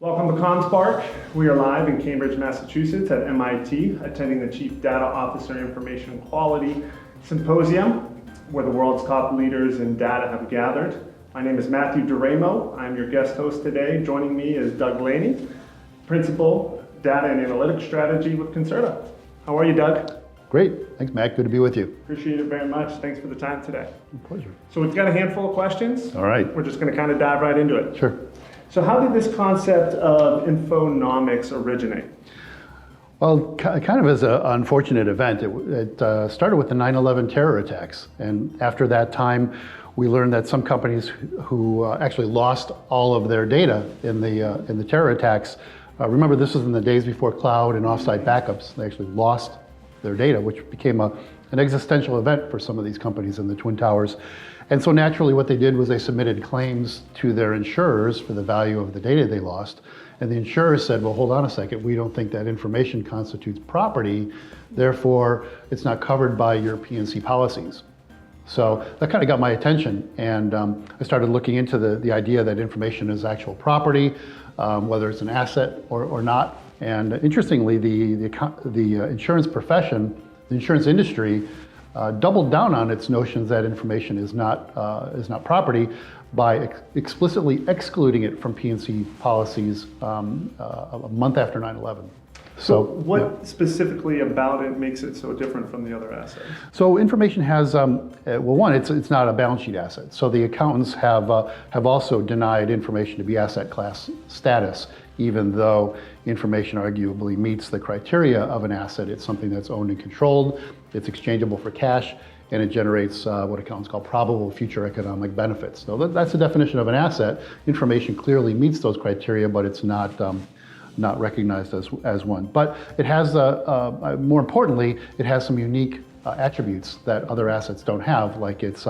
Welcome to ComSpark. We are live in Cambridge, Massachusetts at MIT, attending the Chief Data Officer Information Quality Symposium, where the world's top leaders in data have gathered. My name is Matthew Duramo. I'm your guest host today. Joining me is Doug Laney, Principal Data and Analytics Strategy with Caserta. How are you, Doug? Great. Thanks, Matt. Good to be with you. Appreciate it very much. Thanks for the time today. My pleasure. So we've got a handful of questions. All right. We're just going to kind of dive right into it. Sure. So how did this concept of Infonomics originate? Well, kind of as an unfortunate event. It started with the 9/11 terror attacks. And after that time, we learned that some companies who actually lost all of their data in the terror attacks, remember this was in the days before cloud and offsite backups. They actually lost their data, which became an existential event for some of these companies in the Twin Towers. And so naturally what they did was they submitted claims to their insurers for the value of the data they lost. And the insurers said, well, hold on a second, we don't think that information constitutes property, therefore it's not covered by your P&C policies. So that kind of got my attention, and I started looking into the idea that information is actual property, whether it's an asset or not. And interestingly, the insurance profession, the insurance industry, doubled down on its notions that information is not property by explicitly excluding it from P&C policies a month after 9/11. So what specifically about it makes it so different from the other assets? So information has, well, one, it's not a balance sheet asset. So the accountants have also denied information to be asset class status, even though information arguably meets the criteria of an asset. It's something that's owned and controlled, it's exchangeable for cash, and it generates what accountants call probable future economic benefits. So that's the definition of an asset. Information clearly meets those criteria, but it's not recognized as one. But it has, more importantly, it has some unique attributes that other assets don't have, like it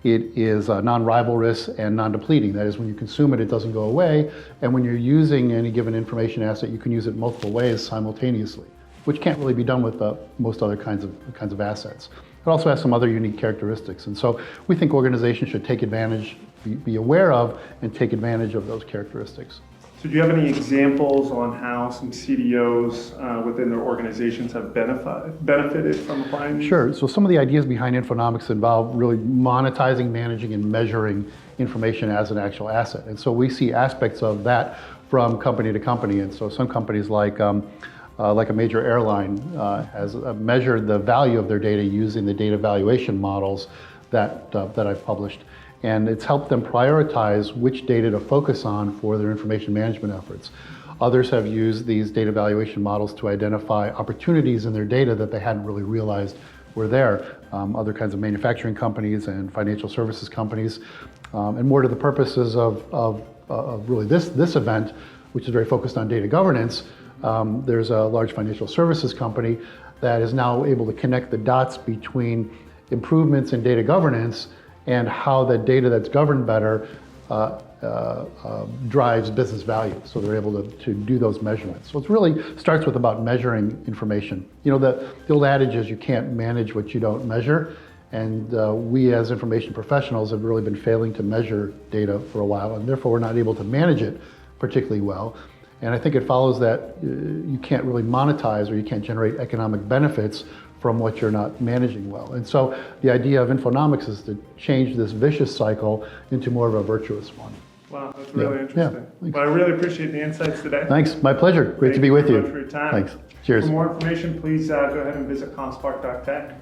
is non-rivalrous and non-depleting. That is, when you consume it, it doesn't go away. And when you're using any given information asset, you can use it multiple ways simultaneously, which can't really be done with most other kinds of assets. It also has some other unique characteristics. And so we think organizations should take advantage, be aware of, and take advantage of those characteristics. So do you have any examples on how some CDOs within their organizations have benefited from applying these? Sure. So some of the ideas behind Infonomics involve really monetizing, managing, and measuring information as an actual asset. And so we see aspects of that from company to company. And so some companies like a major airline has measured the value of their data using the data valuation models that I've published. And it's helped them prioritize which data to focus on for their information management efforts. Others have used these data valuation models to identify opportunities in their data that they hadn't really realized were there. Other kinds of manufacturing companies and financial services companies. And more to the purposes of really this event, which is very focused on data governance, there's a large financial services company that is now able to connect the dots between improvements in data governance and how the data that's governed better drives business value. So they're able to do those measurements. So it really starts with about measuring information. You know, the old adage is you can't manage what you don't measure. And we as information professionals have really been failing to measure data for a while, and therefore we're not able to manage it particularly well. And I think it follows that you can't really monetize or you can't generate economic benefits from what you're not managing well. And so the idea of Infonomics is to change this vicious cycle into more of a virtuous one. Wow, that's really interesting. Yeah, well, I really appreciate the insights today. Thanks, my pleasure. Great to be with you. Thank you very much for your time. Thanks. Cheers. For more information, please go ahead and visit ComSpark.tech.